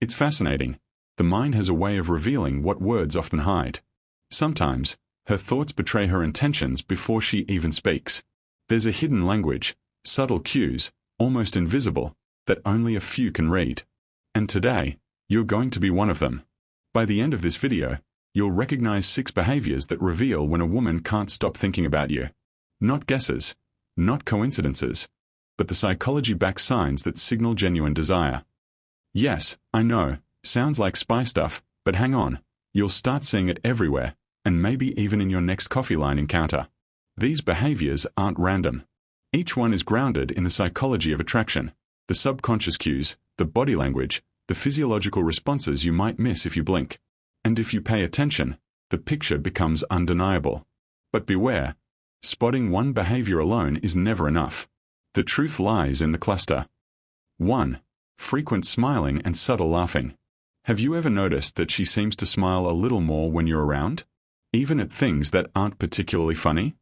It's fascinating. The mind has a way of revealing what words often hide. Sometimes, her thoughts betray her intentions before she even speaks. There's a hidden language, subtle cues, almost invisible, that only a few can read. And today, you're going to be one of them. By the end of this video, you'll recognize 6 behaviors that reveal when a woman can't stop thinking about you. Not guesses, not coincidences, but the psychology-backed signs that signal genuine desire. Yes, I know, sounds like spy stuff, but hang on, you'll start seeing it everywhere, and maybe even in your next coffee line encounter. These behaviors aren't random. Each one is grounded in the psychology of attraction, the subconscious cues, the body language, the physiological responses you might miss if you blink. And if you pay attention, the picture becomes undeniable. But beware, spotting one behavior alone is never enough. The truth lies in the cluster. 1. Frequent smiling and subtle laughing. Have you ever noticed that she seems to smile a little more when you're around? Even at things that aren't particularly funny?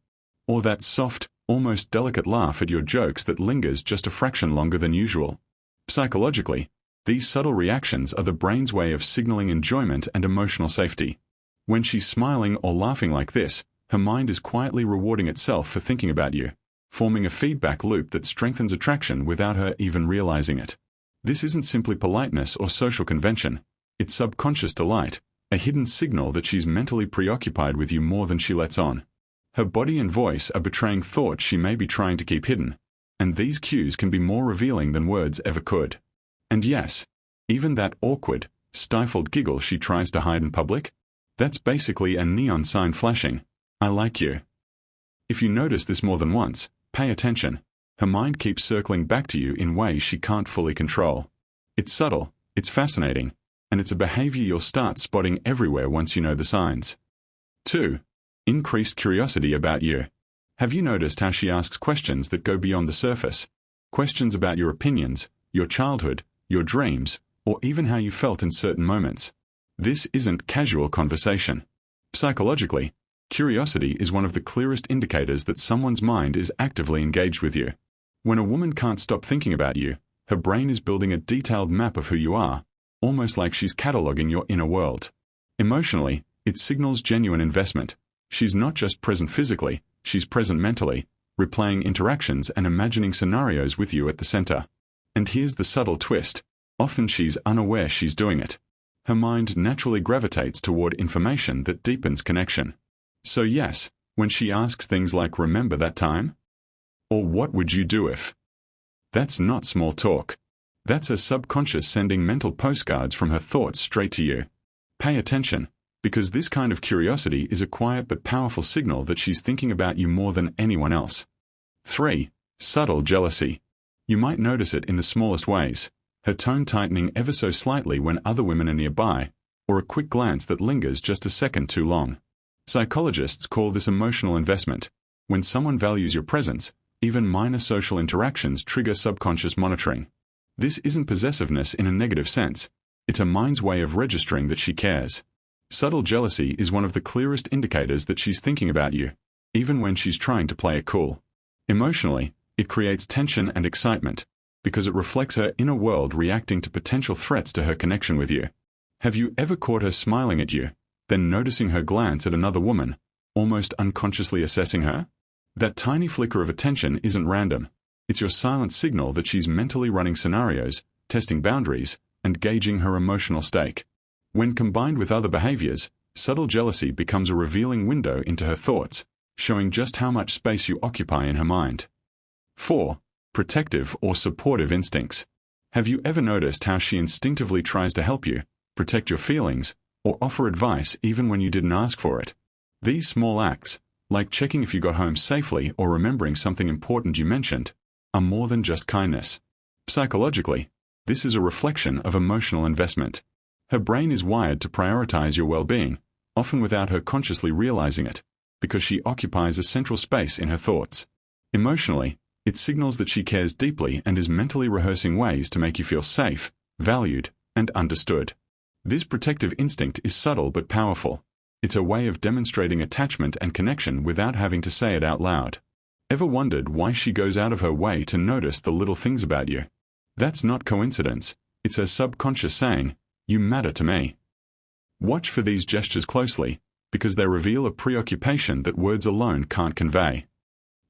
Or that soft, almost delicate laugh at your jokes that lingers just a fraction longer than usual? Psychologically, these subtle reactions are the brain's way of signaling enjoyment and emotional safety. When she's smiling or laughing like this, her mind is quietly rewarding itself for thinking about you, forming a feedback loop that strengthens attraction without her even realizing it. This isn't simply politeness or social convention, it's subconscious delight, a hidden signal that she's mentally preoccupied with you more than she lets on. Her body and voice are betraying thoughts she may be trying to keep hidden, and these cues can be more revealing than words ever could. And yes, even that awkward, stifled giggle she tries to hide in public, that's basically a neon sign flashing, "I like you." If you notice this more than once, pay attention. Her mind keeps circling back to you in ways she can't fully control. It's subtle, it's fascinating, and it's a behavior you'll start spotting everywhere once you know the signs. 2. Increased curiosity about you. Have you noticed how she asks questions that go beyond the surface? Questions about your opinions, your childhood, your dreams, or even how you felt in certain moments. This isn't casual conversation. Psychologically, curiosity is one of the clearest indicators that someone's mind is actively engaged with you. When a woman can't stop thinking about you, her brain is building a detailed map of who you are, almost like she's cataloging your inner world. Emotionally, it signals genuine investment. She's not just present physically, she's present mentally, replaying interactions and imagining scenarios with you at the center. And here's the subtle twist. Often she's unaware she's doing it. Her mind naturally gravitates toward information that deepens connection. So yes, when she asks things like "remember that time?" or "what would you do if?" that's not small talk. That's her subconscious sending mental postcards from her thoughts straight to you. Pay attention, because this kind of curiosity is a quiet but powerful signal that she's thinking about you more than anyone else. 3. Subtle jealousy. You might notice it in the smallest ways, her tone tightening ever so slightly when other women are nearby, or a quick glance that lingers just a second too long. Psychologists call this emotional investment. When someone values your presence, even minor social interactions trigger subconscious monitoring. This isn't possessiveness in a negative sense, it's her mind's way of registering that she cares. Subtle jealousy is one of the clearest indicators that she's thinking about you, even when she's trying to play it cool. Emotionally, it creates tension and excitement, because it reflects her inner world reacting to potential threats to her connection with you. Have you ever caught her smiling at you, then noticing her glance at another woman, almost unconsciously assessing her? That tiny flicker of attention isn't random. It's your silent signal that she's mentally running scenarios, testing boundaries, and gauging her emotional stake. When combined with other behaviors, subtle jealousy becomes a revealing window into her thoughts, showing just how much space you occupy in her mind. 4. Protective or supportive instincts. Have you ever noticed how she instinctively tries to help you, protect your feelings, or offer advice even when you didn't ask for it? These small acts, like checking if you got home safely or remembering something important you mentioned, are more than just kindness. Psychologically, this is a reflection of emotional investment. Her brain is wired to prioritize your well-being, often without her consciously realizing it, because she occupies a central space in her thoughts. Emotionally, it signals that she cares deeply and is mentally rehearsing ways to make you feel safe, valued, and understood. This protective instinct is subtle but powerful. It's a way of demonstrating attachment and connection without having to say it out loud. Ever wondered why she goes out of her way to notice the little things about you? That's not coincidence. It's her subconscious saying, You matter to me. Watch for these gestures closely, because they reveal a preoccupation that words alone can't convey.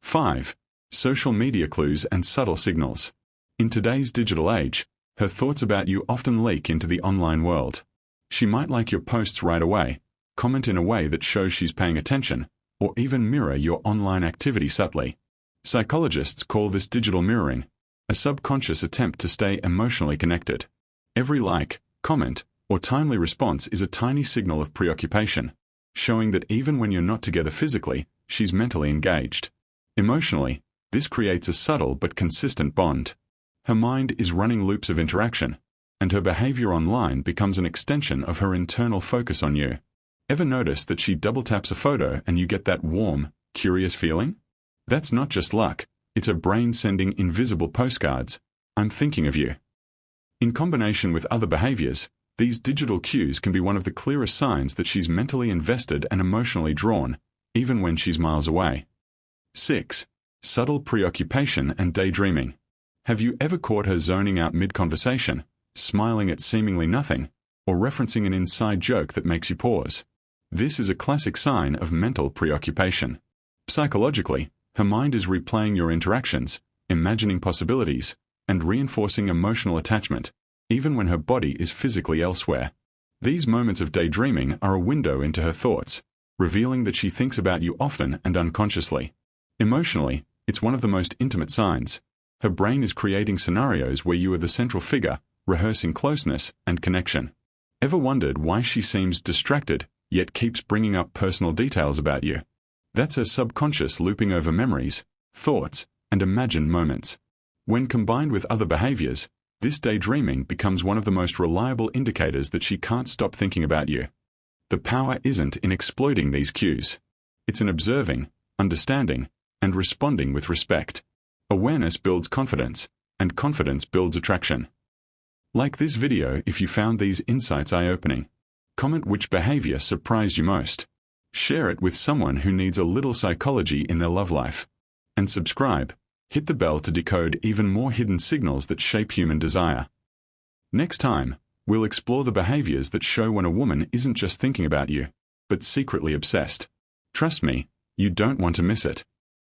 5. Social media clues and subtle signals. In today's digital age, her thoughts about you often leak into the online world. She might like your posts right away, comment in a way that shows she's paying attention, or even mirror your online activity subtly. Psychologists call this digital mirroring, a subconscious attempt to stay emotionally connected. Every like, comment, or timely response is a tiny signal of preoccupation, showing that even when you're not together physically, she's mentally engaged. Emotionally, this creates a subtle but consistent bond. Her mind is running loops of interaction, and her behavior online becomes an extension of her internal focus on you. Ever notice that she double taps a photo and you get that warm, curious feeling? That's not just luck, it's her brain sending invisible postcards. I'm thinking of you. In combination with other behaviors, these digital cues can be one of the clearest signs that she's mentally invested and emotionally drawn, even when she's miles away. 6. Subtle preoccupation and daydreaming. Have you ever caught her zoning out mid-conversation, smiling at seemingly nothing, or referencing an inside joke that makes you pause? This is a classic sign of mental preoccupation. Psychologically, her mind is replaying your interactions, imagining possibilities, and reinforcing emotional attachment, even when her body is physically elsewhere. These moments of daydreaming are a window into her thoughts, revealing that she thinks about you often and unconsciously. Emotionally, it's one of the most intimate signs. Her brain is creating scenarios where you are the central figure, rehearsing closeness and connection. Ever wondered why she seems distracted, yet keeps bringing up personal details about you? That's her subconscious looping over memories, thoughts, and imagined moments. When combined with other behaviors, this daydreaming becomes one of the most reliable indicators that she can't stop thinking about you. The power isn't in exploiting these cues. It's in observing, understanding, and responding with respect. Awareness builds confidence, and confidence builds attraction. Like this video if you found these insights eye-opening. Comment which behavior surprised you most. Share it with someone who needs a little psychology in their love life. And subscribe. Hit the bell to decode even more hidden signals that shape human desire. Next time, we'll explore the behaviors that show when a woman isn't just thinking about you, but secretly obsessed. Trust me, you don't want to miss it.